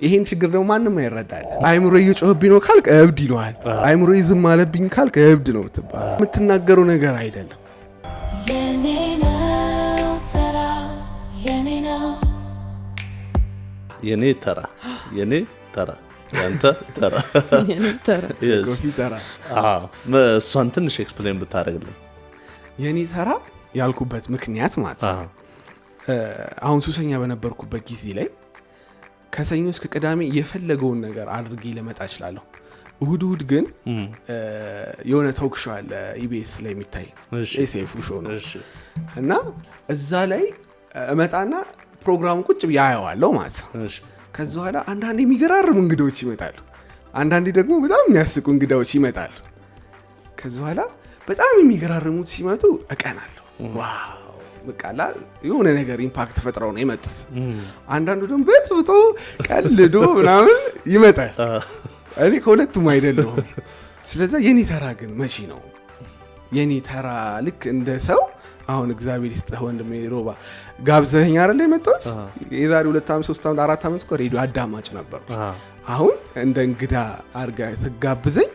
ይሄን ችግር ደግሞ ማንንም አይረዳል። አይምሮ እየጮህብኝ ነው ካልክ እብድ ይለዋል። አይምሮ ይዝም አለብኝ ካልክ እብድ ነው የምትባለው። የምትናገረው ነገር አይደለም። የኔ ተራ ያንተ ተራ ኮፊ ተራ። እሷን ትንሽ ኤክስፕሌን ብታደርግልኝ። የኔ ተራ ያልኩበት ምክንያት ማለት አሁን ሱሰኛ በነበርኩበት ጊዜ ላይ ከሰኞ እስከ ቅዳሜ የፈለገውን ነገር አድርጌ ለመጣ እችላለሁ። እሁድ ግን የሆነ ቶክ ሾው አለ ኢቢኤስ ላይ የሚታይ ኤስኤፍ ሾው ነው እና እዛ ላይ እመጣና ፕሮግራሙ ቁጭ ብዬ አየዋለሁ ማለት ነው። ከዛ በኋላ አንዳንዴ የሚገራርሙ እንግዳዎች ይመጣሉ፣ አንዳንዴ ደግሞ በጣም የሚያስቁ እንግዳዎች ይመጣሉ። ከዛ በኋላ በጣም የሚገራርሙት ሲመጡ እቀናለሁ። ዋው በቃላ የሆነ ነገር ኢምፓክት ፈጥረው ነው የመጡት። አንዳንዱ ደግሞ በጥብጦ ቀልዶ ምናምን ይመጣል። እኔ ከሁለቱም አይደለሁም። ስለዚህ የኔ ተራ ግን መቼ ነው? የኔ ተራ ልክ እንደ ሰው አሁን እግዚአብሔር ይስጥህ ወንድሜ ሮባ ጋብዘኸኝ አይደል የመጣሁት? የዛሬ 2 ዓመት 3 ዓመት 4 ዓመት እኮ ሬዲዮ አዳማጭ ነበርኩ። አሁን እንደ እንግዳ አርጋ ተጋብዘኝ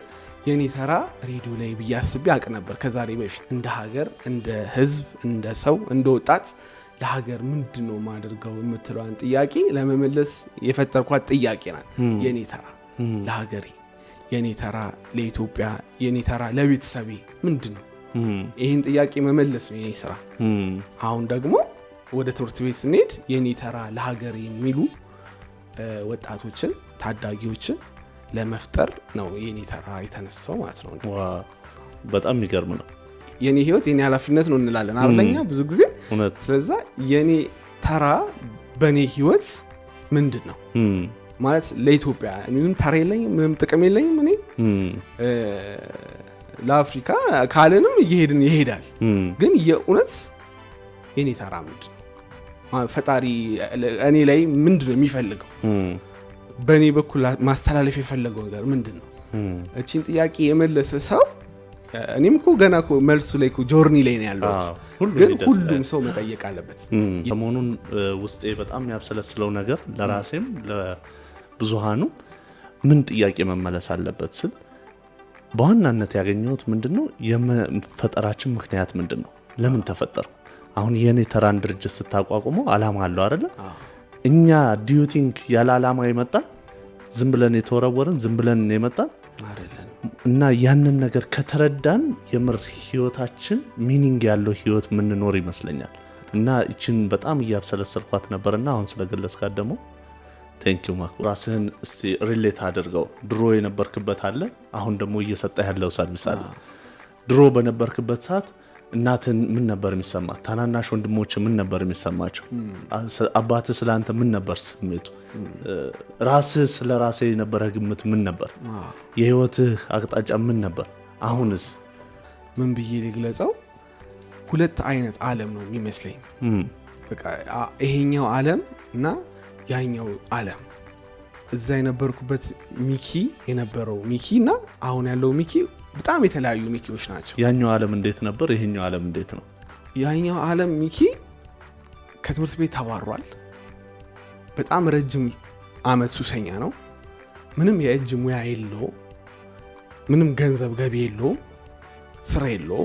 የኔ ተራ ሬዲዮ ላይ ብያስብ ያቅ ነበር ከዛሬ በፊት። እንደ ሀገር፣ እንደ ህዝብ፣ እንደ ሰው፣ እንደ ወጣት ለሀገር ምንድነው ማድርገው የምትለዋን ጥያቄ ለመመለስ የፈጠርኳት ጥያቄ ናት። የኔ ተራ ለሀገሬ፣ የኔ ተራ ለኢትዮጵያ፣ የኔ ተራ ለቤተሰቤ ምንድነው? ይሄን ጥያቄ መመለስ ነው የኔ ስራ። አሁን ደግሞ ወደ ትምህርት ቤት ስንሄድ የኔ ተራ ለሀገሬ የሚሉ ወጣቶችን ታዳጊዎችን ለመፍጠር ነው የኔ ተራ የተነሳው ማለት ነው። በጣም የሚገርም ነው። የኔ ህይወት የኔ ኃላፊነት ነው እንላለን አይደለኛ ብዙ ጊዜ። ስለዚህ የኔ ተራ በኔ ህይወት ምንድነው ማለት ለኢትዮጵያ ምንም ተራ የለኝም፣ ምንም ጥቅም የለኝም። እኔ ለአፍሪካ ካለንም እየሄድን ይሄዳል። ግን የእውነት የኔ ተራ ምንድነው? ፈጣሪ እኔ ላይ ምንድነው የሚፈልገው? በእኔ በኩል ማስተላለፍ የፈለገው ነገር ምንድነው? እቺን ጥያቄ የመለሰ ሰው እኔም እኮ ገና እኮ መልሱ ላይ እኮ ጆርኒ ላይ ነው ያለሁት። ግን ሁሉም ሰው መጠየቅ አለበት። ሰሞኑን ውስጤ በጣም ያብሰለስለው ነገር ለራሴም ለብዙሃኑ ምን ጥያቄ መመለስ አለበት ስል በዋናነት ያገኘሁት ምንድነው የመፈጠራችን ምክንያት ምንድነው? ለምን ተፈጠርኩ? አሁን የኔ ተራን ድርጅት ስታቋቁመው አላማ አለው አይደል? እኛ ዲዩቲንግ ያለ አላማ ይመጣል? ዝም ብለን የተወረወርን ዝም ብለን የመጣን አይደለም። እና ያንን ነገር ከተረዳን የምር ህይወታችን ሚኒንግ ያለው ህይወት ምንኖር ይመስለኛል። እና እቺን በጣም እያብሰለሰልኳት ነበርና አሁን ስለገለጽካት ደግሞ ቴንኪው ማኩ። ራስህን እስቲ ሪሌት አድርገው። ድሮ የነበርክበት አለ፣ አሁን ደግሞ እየሰጠ ያለው ሰርቪስ አለ። ድሮ በነበርክበት ሰዓት እናትን ምን ነበር የሚሰማት? ታናናሽ ወንድሞች ምን ነበር የሚሰማቸው? አባትህ ስላንተ ምን ነበር ስሜቱ? ራስህ ስለ ራስህ የነበረ ግምት ምን ነበር? የህይወትህ አቅጣጫ ምን ነበር? አሁንስ ምን ብዬ ልግለጸው? ሁለት አይነት ዓለም ነው የሚመስለኝ። በቃ ይሄኛው ዓለም እና ያኛው ዓለም። እዛ የነበርኩበት ሚኪ የነበረው ሚኪ እና አሁን ያለው ሚኪ በጣም የተለያዩ ሚኪዎች ናቸው። ያኛው ዓለም እንዴት ነበር? ይሄኛው ዓለም እንዴት ነው? ያኛው ዓለም ሚኪ ከትምህርት ቤት ተባሯል። በጣም ረጅም አመት ሱሰኛ ነው። ምንም የእጅ ሙያ የለው፣ ምንም ገንዘብ ገቢ የለው፣ ስራ የለው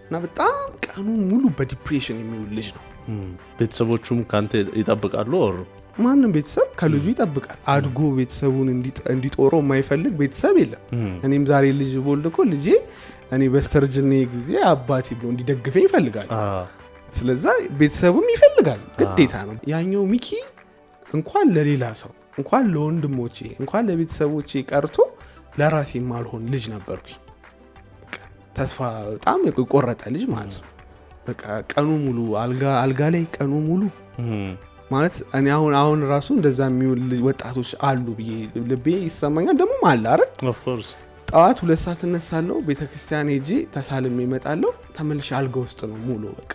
እና በጣም ቀኑ ሙሉ በዲፕሬሽን የሚውል ልጅ ነው። ቤተሰቦቹም ካንተ ይጠብቃሉ? ማንም ቤተሰብ ከልጁ ይጠብቃል። አድጎ ቤተሰቡን እንዲጦረው የማይፈልግ ቤተሰብ የለም። እኔም ዛሬ ልጅ ቦልኮ ልጄ እኔ በስተርጅኔ ጊዜ አባቴ ብሎ እንዲደግፈኝ ይፈልጋል። ስለዚህ ቤተሰቡም ይፈልጋል፣ ግዴታ ነው። ያኛው ሚኪ እንኳን ለሌላ ሰው እንኳን ለወንድሞቼ እንኳን ለቤተሰቦቼ ቀርቶ ለራሴ ማልሆን ልጅ ነበርኩኝ። ተስፋ በጣም የቆረጠ ልጅ ማለት ነው። በቃ ቀኑ ሙሉ አልጋ ላይ ቀኑ ሙሉ ማለት እኔ አሁን ራሱ እንደዛ የሚውል ወጣቶች አሉ ብዬ ልቤ ይሰማኛል። ደግሞ አለ አይደል? ኦፍ ኮርስ ጠዋት 2 ሰዓት እነሳለሁ፣ ቤተክርስቲያን ሄጄ ተሳልሜ እመጣለሁ፣ ተመልሼ አልጋ ውስጥ ነው ሙሉ በቃ።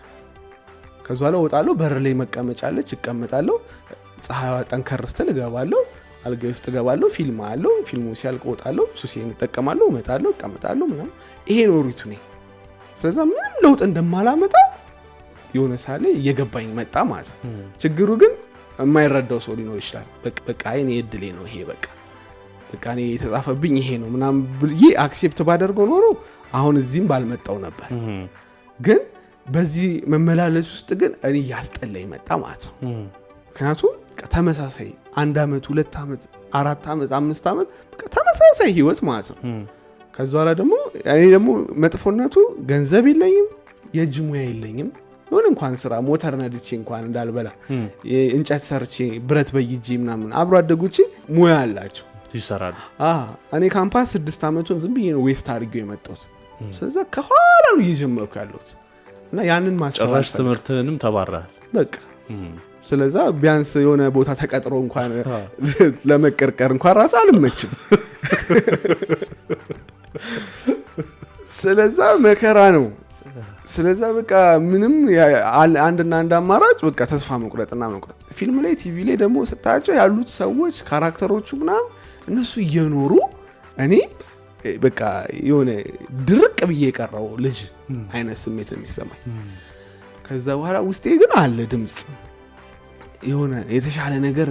ከዛ ላይ ወጣለሁ፣ በር ላይ መቀመጫለች እቀመጣለሁ፣ ፀሐይዋ ጠንከር ስትል እገባለሁ፣ አልጋ ውስጥ እገባለሁ፣ ፊልም አያለሁ፣ ፊልሙ ሲያልቅ እወጣለሁ፣ ሱሴን እጠቀማለሁ፣ እመጣለሁ፣ እቀመጣለሁ ምናምን። ይሄ ነው ሩቲኔ። ስለዚህ ምንም ለውጥ እንደማላመጣ የሆነ ሳለ እየገባኝ መጣ ማለት ነው። ችግሩ ግን የማይረዳው ሰው ሊኖር ይችላል። በቃ እኔ እድሌ ነው ይሄ በቃ እኔ የተጻፈብኝ ይሄ ነው ምናምን ብዬ አክሴፕት ባደርገው ኖሮ አሁን እዚህም ባልመጣው ነበር። ግን በዚህ መመላለስ ውስጥ ግን እኔ ያስጠላኝ መጣ ማለት ነው። ምክንያቱም ተመሳሳይ 1 ዓመት 2 ዓመት 4 ዓመት 5 ዓመት በቃ ተመሳሳይ ህይወት ማለት ነው። ከዛ በኋላ ደግሞ እኔ ደግሞ መጥፎነቱ ገንዘብ የለኝም፣ የእጅ ሙያ የለኝም። የሆነ እንኳን ስራ ሞተር ነድቼ እንኳን እንዳልበላ እንጨት ሰርቼ ብረት በይጄ ምናምን አብሮ አደጉቼ ሙያ አላቸው ይሰራሉ። እኔ ካምፓስ 6 ዓመቱን ዝም ብዬ ነው ዌስት አድርጌው የመጣሁት። ስለዚህ ከኋላ ነው እየጀመርኩ ያለሁት እና ያንን ማሰብ ጭራሽ ትምህርትንም ተባራል በቃ። ስለዚህ ቢያንስ የሆነ ቦታ ተቀጥሮ እንኳን ለመቀርቀር እንኳን ራስ አልመችም። ስለዚህ መከራ ነው። ስለዚህ በቃ ምንም አንድና አንድ አማራጭ በቃ ተስፋ መቁረጥና መቁረጥ። ፊልም ላይ ቲቪ ላይ ደግሞ ስታያቸው ያሉት ሰዎች ካራክተሮቹ ምናምን እነሱ እየኖሩ እኔ በቃ የሆነ ድርቅ ብዬ የቀረው ልጅ አይነት ስሜት የሚሰማኝ። ከዛ በኋላ ውስጤ ግን አለ ድምጽ የሆነ የተሻለ ነገር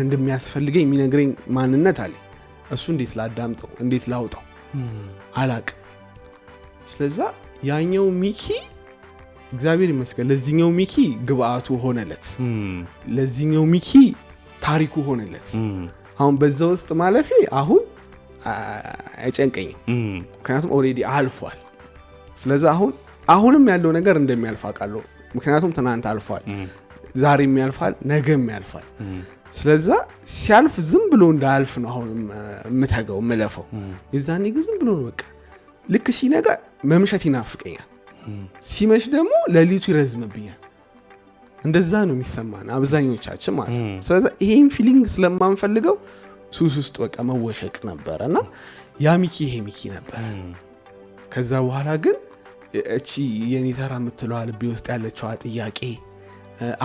እንደሚያስፈልገኝ የሚነግረኝ ማንነት አለ። እሱ እንዴት ላዳምጠው እንዴት ላውጣው አላቅም። ስለዚህ ያኛው ሚኪ እግዚአብሔር ይመስገን ለዚህኛው ሚኪ ግብአቱ ሆነለት፣ ለዚህኛው ሚኪ ታሪኩ ሆነለት። አሁን በዛ ውስጥ ማለፌ አሁን አይጨንቀኝም፣ ምክንያቱም ኦልሬዲ አልፏል። ስለዚህ አሁንም ያለው ነገር እንደሚያልፍ አውቃለሁ፣ ምክንያቱም ትናንት አልፏል፣ ዛሬም ያልፋል፣ ነገም ያልፋል። ስለዚህ ሲያልፍ ዝም ብሎ እንዳያልፍ ነው አሁን የምተጋው የምለፈው። የዛኔ ግን ዝም ብሎ ነው በቃ ልክ ሲነጋ መምሸት ይናፍቀኛል፣ ሲመሽ ደግሞ ሌሊቱ ይረዝምብኛል። እንደዛ ነው የሚሰማን አብዛኞቻችን ማለት ነው። ስለዚህ ይሄን ፊሊንግ ስለማንፈልገው ሱስ ውስጥ በቃ መወሸቅ ነበርና ያ ሚኪ ይሄ ሚኪ ነበር። ከዛ በኋላ ግን እቺ የኔ ተራ የምትለው ልቤ ውስጥ ያለችው ጥያቄ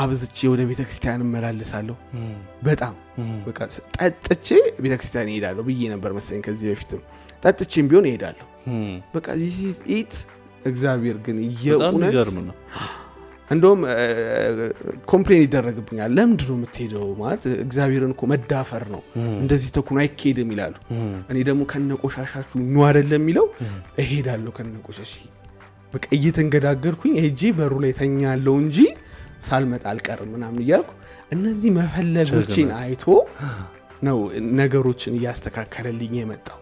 አብዝቼ ወደ ቤተክርስቲያን እመላለሳለሁ። በጣም በቃ ጠጥቼ ቤተክርስቲያን እሄዳለሁ ብዬ ነበር መሰለኝ ከዚህ በፊትም ጠጥቼም ቢሆን እሄዳለሁ። በቃ this is it። እግዚአብሔር ግን የኡነት እንደውም ኮምፕሌን ይደረግብኛል። ለምንድን ነው የምትሄደው ማለት እግዚአብሔርን እኮ መዳፈር ነው እንደዚህ ተኩን አይኬድም ይላሉ። እኔ ደግሞ ከነቆሻሻችሁ ነው አይደለም የሚለው እሄዳለሁ ከነቆሻሽ በቃ እየተንገዳገርኩኝ ሄጄ በሩ ላይ ተኛለሁ እንጂ ሳልመጣ አልቀርም ምናምን እያልኩ እነዚህ መፈለጎችን አይቶ ነው ነገሮችን እያስተካከለልኝ የመጣው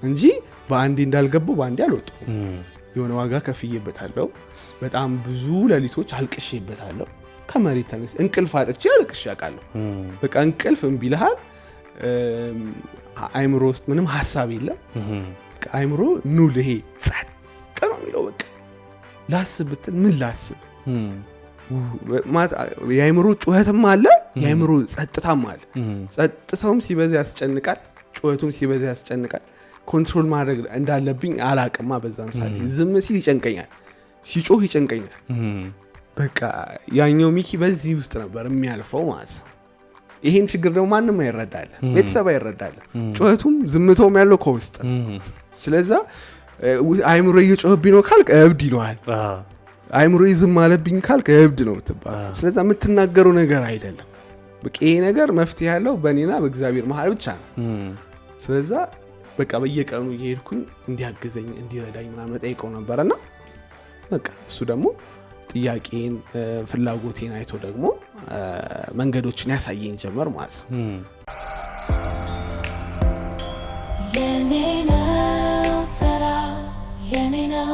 እንጂ በአንዴ እንዳልገባው በአንዴ አልወጣሁም። የሆነ ዋጋ ከፍዬበታለሁ። በጣም ብዙ ሌሊቶች አልቅሼበታለሁ። ከመሬት ተነስ እንቅልፍ አጥቼ አልቅሼ አውቃለሁ። በቃ እንቅልፍ እምቢ ይልሃል። አይምሮ ውስጥ ምንም ሐሳብ የለም። በቃ አይምሮ ኑል ይሄ ጸጥ ነው የሚለው። በቃ ላስብ ብትል ምን ላስብ የአይምሮ ጩኸትም አለ፣ የአይምሮ ጸጥታም አለ። ጸጥታውም ሲበዛ ያስጨንቃል፣ ጩኸቱም ሲበዛ ያስጨንቃል። ኮንትሮል ማድረግ እንዳለብኝ አላቅማ። በዛን ሰዓት ዝም ሲል ይጨንቀኛል፣ ሲጮህ ይጨንቀኛል። በቃ ያኛው ሚኪ በዚህ ውስጥ ነበር የሚያልፈው ማለት ነው። ይሄን ችግር ደግሞ ማንም አይረዳል፣ ቤተሰብ አይረዳል። ጩኸቱም ዝምታውም ያለው ከውስጥ። ስለዚህ አይምሮ እየጮህብኝ ነው ካልክ እብድ ይለዋል። አይምሮ ዝም አለብኝ ካልክ እብድ ነው የምትባለው። ስለዚህ የምትናገረው ነገር አይደለም። በቃ ይሄ ነገር መፍትሄ ያለው በእኔና በእግዚአብሔር መሃል ብቻ ነው። ስለዚህ በቃ በየቀኑ እየሄድኩኝ እንዲያግዘኝ እንዲረዳኝ ምናምን ጠይቀው ነበርና በቃ እሱ ደግሞ ጥያቄን ፍላጎቴን አይቶ ደግሞ መንገዶችን ያሳየኝ ጀመር ማለት ነው። የኔ ነው ተራ የኔ ነው